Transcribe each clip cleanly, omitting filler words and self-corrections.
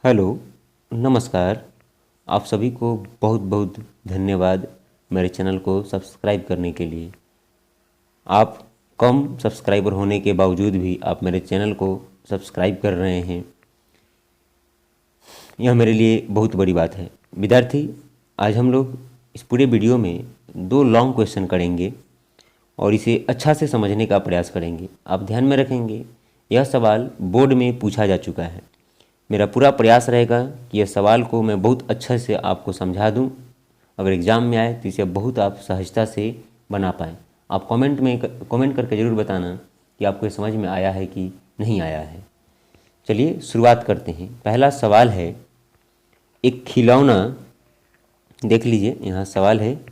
Hello, नमस्कार। आप सभी को बहुत बहुत धन्यवाद मेरे चैनल को सब्सक्राइब करने के लिए। आप कम सब्सक्राइबर होने के बावजूद भी आप मेरे चैनल को सब्सक्राइब कर रहे हैं, यह मेरे लिए बहुत बड़ी बात है। विद्यार्थी, आज हम लोग इस पूरे वीडियो में दो लॉन्ग क्वेश्चन करेंगे और इसे अच्छा से समझने का प्रयास करेंगे। आप ध्यान में रखेंगे, यह सवाल बोर्ड में पूछा जा चुका है। मेरा पूरा प्रयास रहेगा कि यह सवाल को मैं बहुत अच्छे से आपको समझा दूं। अगर एग्ज़ाम में आए तो इसे बहुत आप सहजता से बना पाएँ। आप कमेंट करके ज़रूर बताना कि आपको ये समझ में आया है कि नहीं आया है। चलिए शुरुआत करते हैं। पहला सवाल है, एक खिलौना, देख लीजिए यहाँ सवाल है,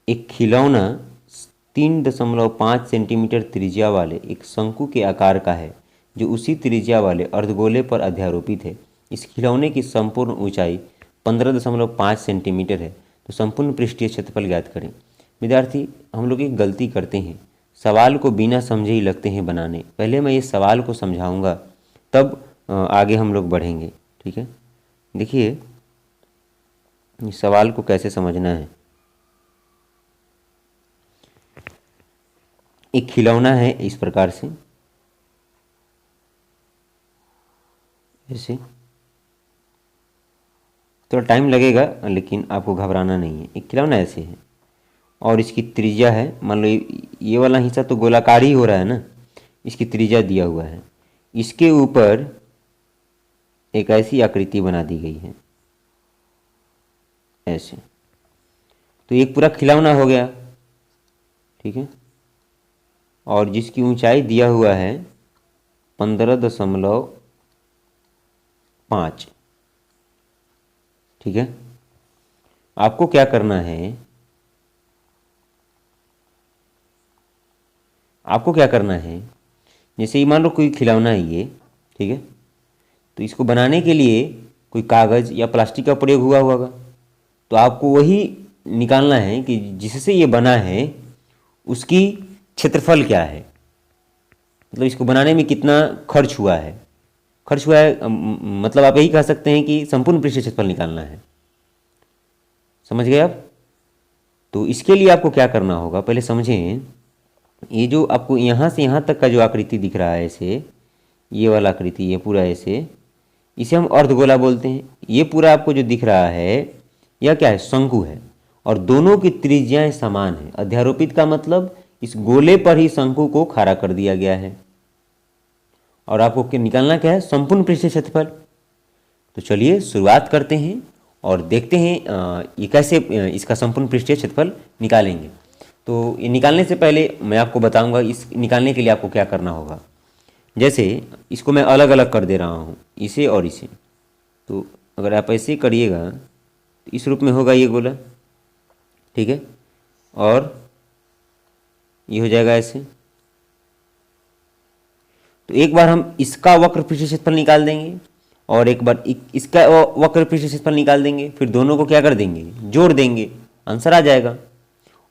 एक खिलौना 3.5 सेंटीमीटर त्रिज्या वाले एक शंकु के आकार का है जो उसी त्रिज्या वाले अर्धगोले पर अध्यारोपित है। इस खिलौने की संपूर्ण ऊंचाई 15.5 सेंटीमीटर है। तो संपूर्ण पृष्ठीय क्षेत्रफल ज्ञात करें। विद्यार्थी, हम लोग एक गलती करते हैं, सवाल को बिना समझे ही लगते हैं बनाने। पहले मैं ये सवाल को समझाऊंगा, तब आगे हम लोग बढ़ेंगे। ठीक है, देखिए इस सवाल को कैसे समझना है। एक खिलौना है इस प्रकार से, ऐसे थोड़ा टाइम लगेगा लेकिन आपको घबराना नहीं है। एक खिलौना ऐसे है और इसकी त्रिज्या है, मान लो ये वाला हिस्सा तो गोलाकार ही हो रहा है ना, इसकी त्रिज्या दिया हुआ है। इसके ऊपर एक ऐसी आकृति बना दी गई है, ऐसे। तो एक पूरा खिलौना हो गया, ठीक है, और जिसकी ऊंचाई दिया हुआ है 15.5। ठीक है, आपको क्या करना है, आपको क्या करना है, जैसे ये मान लो कोई खिलौना है ये, ठीक है, तो इसको बनाने के लिए कोई कागज़ या प्लास्टिक का प्रयोग हुआ होगा। तो आपको वही निकालना है कि जिससे ये बना है उसकी क्षेत्रफल क्या है, मतलब इसको बनाने में कितना खर्च हुआ है। मतलब आप यही कह सकते हैं कि संपूर्ण पृष्ठीय क्षेत्रफल निकालना है। समझ गए आप? तो इसके लिए आपको क्या करना होगा, पहले समझें। ये जो आपको यहाँ से यहाँ तक का जो आकृति दिख रहा है ऐसे, ये वाला आकृति, ये पूरा ऐसे, इसे हम अर्धगोला बोलते हैं। ये पूरा आपको जो दिख रहा है यह क्या है, शंकु है, और दोनों की त्रिज्याएं समान है। अध्यारोपित का मतलब इस गोले पर ही शंकु को खड़ा कर दिया गया है। और आपको निकालना क्या है, संपूर्ण पृष्ठीय क्षेत्रफल। तो चलिए शुरुआत करते हैं और देखते हैं ये कैसे इसका संपूर्ण पृष्ठीय क्षेत्रफल निकालेंगे। तो ये निकालने से पहले मैं आपको बताऊंगा इस निकालने के लिए आपको क्या करना होगा। जैसे इसको मैं अलग अलग कर दे रहा हूँ, इसे और इसे। तो अगर आप ऐसे करिएगा तो इस रूप में होगा ये गोला, ठीक है, और ये हो जाएगा ऐसे। तो एक बार हम इसका वक्र पृष्ठीय क्षेत्रफल निकाल देंगे और एक बार इसका वक्र पृष्ठीय क्षेत्रफल निकाल देंगे, फिर दोनों को क्या कर देंगे, जोड़ देंगे, आंसर आ जाएगा।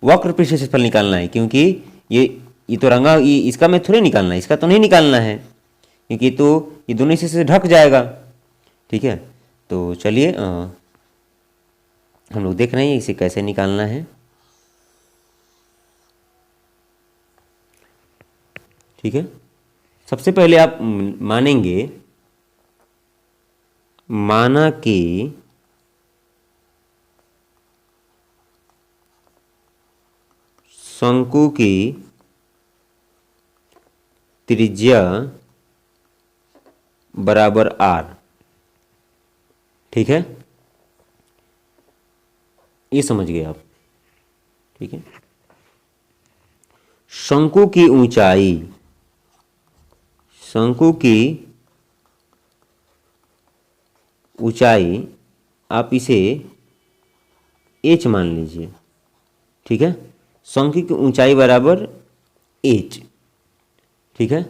वक्र पृष्ठीय क्षेत्रफल निकालना है क्योंकि ये तो रंगा, ये इसका में थोड़ी निकालना है, इसका तो नहीं निकालना है क्योंकि तो ये दोनों हिस्से से ढक जाएगा। ठीक है, तो चलिए हम लोग देख रहे हैं इसे कैसे निकालना है। ठीक है, सबसे पहले आप मानेंगे, माना कि शंकु की त्रिज्या बराबर r। ठीक है, ये समझ गए आप? ठीक है, शंकु की ऊंचाई, शंकु की ऊंचाई आप इसे h मान लीजिए। ठीक है, शंकु की ऊंचाई बराबर h। ठीक है,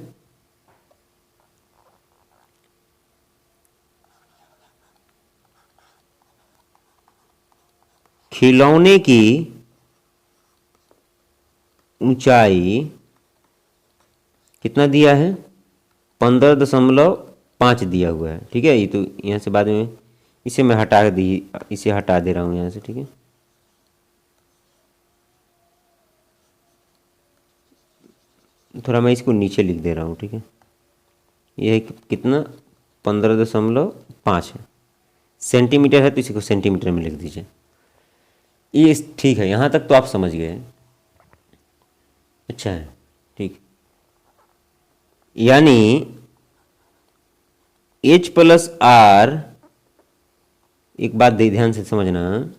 खिलौने की ऊंचाई कितना दिया है, 15.5 5 दिया हुआ है, ठीक है। ये तो यहाँ से बाद में इसे मैं इसे हटा दे रहा हूँ यहाँ से, ठीक है। थोड़ा मैं इसको नीचे लिख दे रहा हूँ, ठीक है। ये है कितना, 15.5 है। सेंटीमीटर है तो इसी को सेंटीमीटर में लिख दीजिए। ये ठीक है, यहाँ तक तो आप समझ गए। अच्छा है, ठीक। यानी H प्लस आर, एक बात ध्यान से समझना,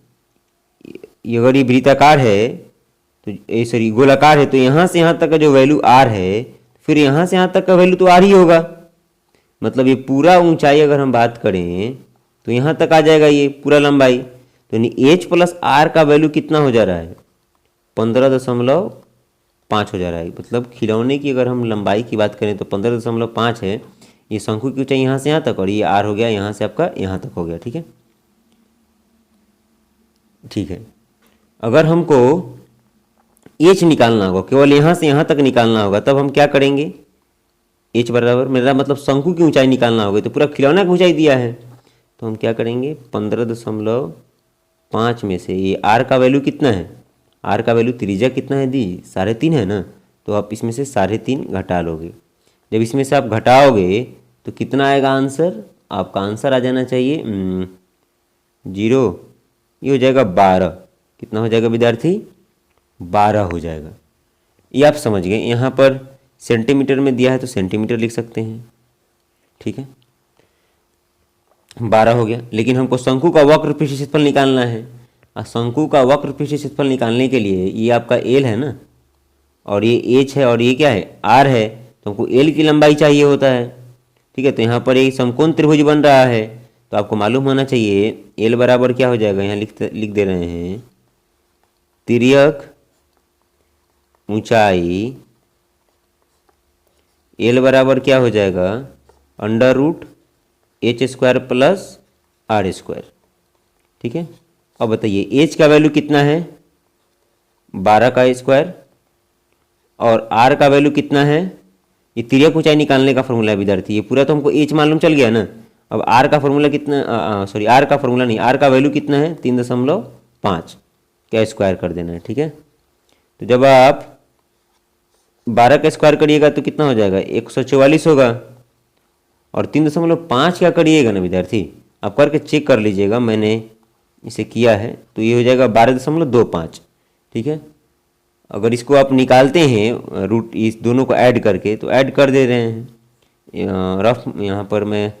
ये अगर ये वृत्ताकार है तो ये सॉरी गोलाकार है, तो यहाँ से यहाँ तक का जो वैल्यू आर है, फिर यहाँ से यहाँ तक का वैल्यू तो आर ही होगा। मतलब ये पूरा ऊंचाई अगर हम बात करें तो यहाँ तक आ जाएगा ये पूरा लंबाई। तो यानी H प्लस आर का वैल्यू कितना हो जा रहा है, 15.5 हो जा रहा है। मतलब खिलौने की अगर हम लंबाई की बात करें तो 15.5 है। ये शंकु की ऊंचाई यहाँ से यहाँ तक, और ये आर हो गया यहाँ से आपका यहाँ तक हो गया, ठीक है। ठीक है, अगर हमको H निकालना होगा, केवल यहाँ से यहाँ तक निकालना होगा, तब हम क्या करेंगे, H बराबर, मेरा मतलब शंकु की ऊंचाई निकालना होगा, तो पूरा खिलौना की ऊंचाई दिया है, तो हम क्या करेंगे, 15.5 में से ये आर का वैल्यू कितना है, आर का वैल्यू त्रिज्या कितना है दी, 3.5 है ना, तो आप इसमें से 3.5 घटा लोगे। जब इसमें से आप घटाओगे तो कितना आएगा आंसर, आपका आंसर आ जाना चाहिए 0, ये हो जाएगा 12। कितना हो जाएगा विद्यार्थी, 12 हो जाएगा। ये आप समझ गए। यहाँ पर सेंटीमीटर में दिया है तो सेंटीमीटर लिख सकते हैं, ठीक है। 12 हो गया, लेकिन हमको शंकु का वक्र पृष्ठ क्षेत्रफल निकालना है। और शंकु का वक्र पृष्ठ क्षेत्रफल निकालने के लिए ये आपका एल है ना, और ये एच है, और ये क्या है, आर है, तो हमको एल की लंबाई चाहिए होता है, ठीक है। तो यहाँ पर एक समकोण त्रिभुज बन रहा है, तो आपको मालूम होना चाहिए एल बराबर क्या हो जाएगा, यहाँ लिख दे रहे हैं, तिर्यक ऊंचाई एल बराबर क्या हो जाएगा, √h² प्लस r², ठीक है। अब बताइए h का वैल्यू कितना है, 12 का स्क्वायर, और r का वैल्यू कितना है, ये तिर्यक ऊंचाई निकालने का फॉर्मूला है विद्यार्थी, ये पूरा तो हमको h मालूम चल गया ना। अब r का फॉर्मूला कितना, सॉरी r का फॉर्मूला नहीं, r का वैल्यू कितना है, 3.5 क्या स्क्वायर कर देना है, ठीक है। तो जब आप 12 का स्क्वायर करिएगा तो कितना हो जाएगा, 144 होगा, और 3.5 क्या करिएगा ना विद्यार्थी, आप करके चेक कर लीजिएगा, मैंने इसे किया है, तो ये हो जाएगा 12.25, ठीक है। अगर इसको आप निकालते हैं रूट, इस दोनों को ऐड करके, तो ऐड कर दे रहे हैं, रफ यहाँ पर मैं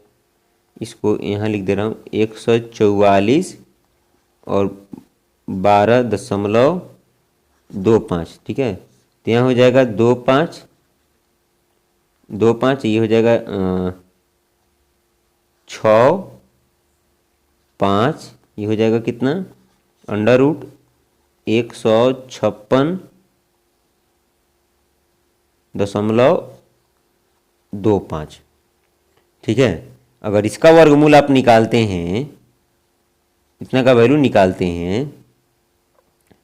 इसको यहाँ लिख दे रहा हूँ, 144 और 12.25, ठीक है। तो यहाँ हो जाएगा 25, ये हो जाएगा 6, 5, ये हो जाएगा कितना, √156.25, ठीक है। अगर इसका वर्गमूल आप निकालते हैं, इतना का वैल्यू निकालते हैं,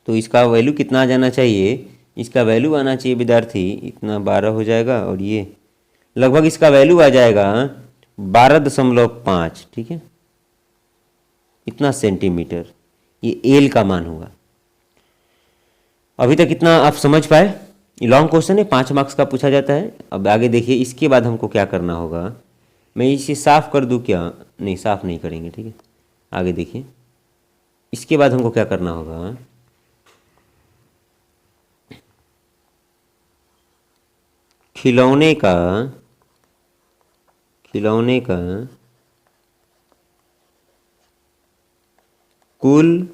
तो इसका वैल्यू कितना आ जाना चाहिए, इसका वैल्यू आना चाहिए विद्यार्थी इतना 12 हो जाएगा, और ये लगभग इसका वैल्यू आ जाएगा 12.5, ठीक है, इतना सेंटीमीटर, ये एल का मान होगा। अभी तक इतना आप समझ पाए, ये लॉन्ग क्वेश्चन है, 5 मार्क्स का पूछा जाता है। अब आगे देखिए, इसके बाद हमको क्या करना होगा, मैं इसे साफ कर दूं क्या, नहीं साफ नहीं करेंगे, ठीक है। आगे देखिए, इसके बाद हमको क्या करना होगा, खिलौने का कुल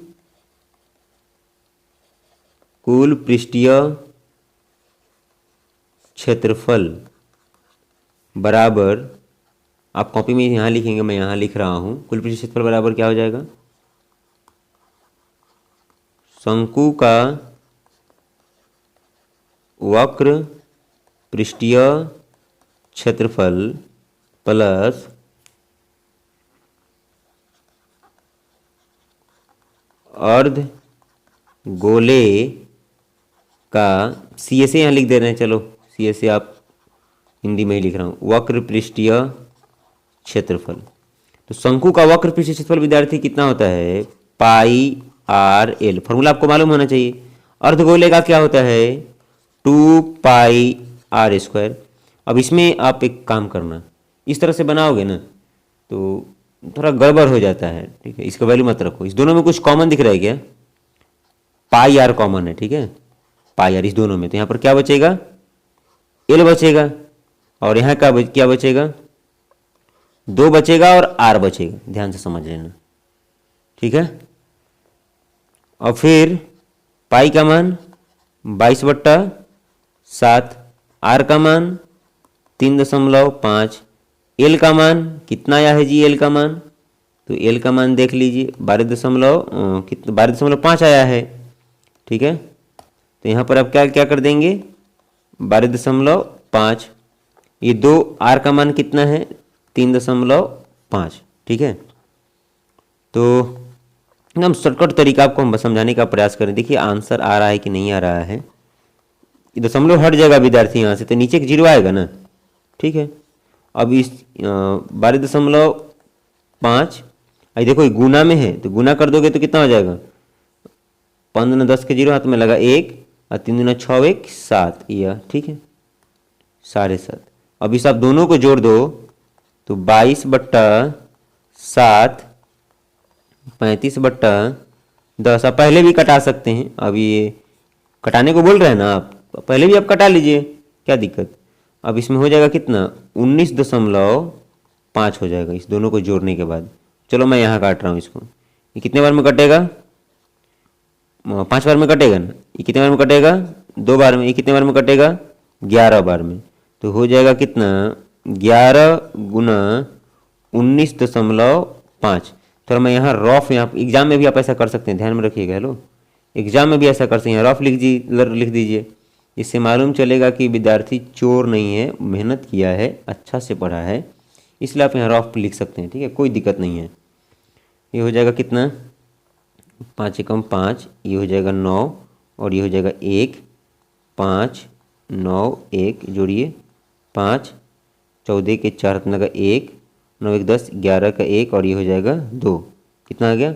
पृष्ठीय क्षेत्रफल बराबर, आप कॉपी में यहाँ लिखेंगे, मैं यहाँ लिख रहा हूँ, कुल पृष्ठीय क्षेत्रफल बराबर क्या हो जाएगा, शंकु का वक्र पृष्ठीय क्षेत्रफल प्लस अर्ध गोले का, सी एस यहाँ लिख दे रहे हैं, चलो सी एस आप हिंदी में ही लिख रहा हूँ, वक्र पृष्ठीय क्षेत्रफल। तो शंकु का वक्र पृष्ठ क्षेत्रफल विद्यार्थी कितना होता है, पाई आर एल। फॉर्मूला आपको मालूम होना चाहिए। अर्धगोले का क्या होता है, 2 पाई r²। अब इसमें आप एक काम करना, इस तरह से बनाओगे ना तो थोड़ा गड़बड़ हो जाता है, ठीक है। इसका वैल्यू मत रखो। इस दोनों में कुछ कॉमन दिख रहा है क्या, पाई आर कॉमन है, ठीक है, पाई आर इस दोनों में। तो यहाँ पर क्या बचेगा, एल बचेगा, और यहाँ का क्या बचेगा, 2 बचेगा और आर बचेगा। ध्यान से समझ लेना, ठीक है। और फिर पाई का मान 22/7, आर का मान 3.5, एल का मान कितना आया है जी, एल का मान, तो एल का मान देख लीजिए 12.5 आया है, ठीक है। तो यहाँ पर आप क्या क्या कर देंगे, 12.5, ये 2 आर का मान कितना है, 3.5, ठीक है। तो एकदम शॉर्टकट तरीका आपको हम समझाने का प्रयास करें। देखिए आंसर आ रहा है कि नहीं आ रहा है। ये दशमलव हट जाएगा विद्यार्थी यहाँ से, तो नीचे एक 0 आएगा ना, ठीक है। अब इस 12.5, आई देखो ये गुना में है, तो गुना कर दोगे तो कितना हो जाएगा, 15 10 के 0 हाथ में लगा 1, और 3 दूना 6 1 7, यह ठीक है 7.5। अब इस आप दोनों को जोड़ दो तो 22/7 35/10। आप पहले भी कटा सकते हैं, अब ये कटाने को बोल रहे हैं ना आप, पहले भी आप कटा लीजिए, क्या दिक्कत। अब इसमें हो जाएगा कितना, 19.5 हो जाएगा इस दोनों को जोड़ने के बाद। चलो मैं यहाँ काट रहा हूँ इसको, ये कितने बार में कटेगा, 5 बार में कटेगा ना, ये कितने बार में कटेगा, 2 बार में, ये कितने बार में कटेगा, 11 बार में। तो हो जाएगा कितना, 11 गुना 19.5। थोड़ा मैं यहाँ रफ, यहाँ एग्जाम में भी आप ऐसा कर सकते हैं, ध्यान में रखिएगा। हेलो, एग्जाम में भी ऐसा कर सकते हैं, रफ लिख दीजिए। इससे मालूम चलेगा कि विद्यार्थी चोर नहीं है, मेहनत किया है, अच्छा से पढ़ा है, इसलिए आप यहाँ रफ लिख सकते हैं, ठीक है, कोई दिक्कत नहीं है। ये हो जाएगा कितना, 5 एकम 5, ये हो जाएगा 9, और ये हो जाएगा 1 5 9 1, जोड़िए 5 14 के 4 हाथ में लगा 1 9 1 10 11 का 1, और ये हो जाएगा 2। कितना आ गया,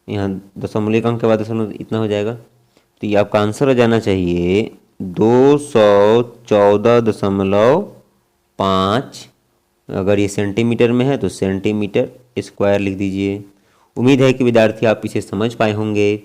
यहाँ दशमलव अंक के बाद दशमलव इतना हो जाएगा। तो ये आपका आंसर हो जाना चाहिए 214.5। अगर ये सेंटीमीटर में है तो सेंटीमीटर स्क्वायर लिख दीजिए। उम्मीद है कि विद्यार्थी आप इसे समझ पाए होंगे।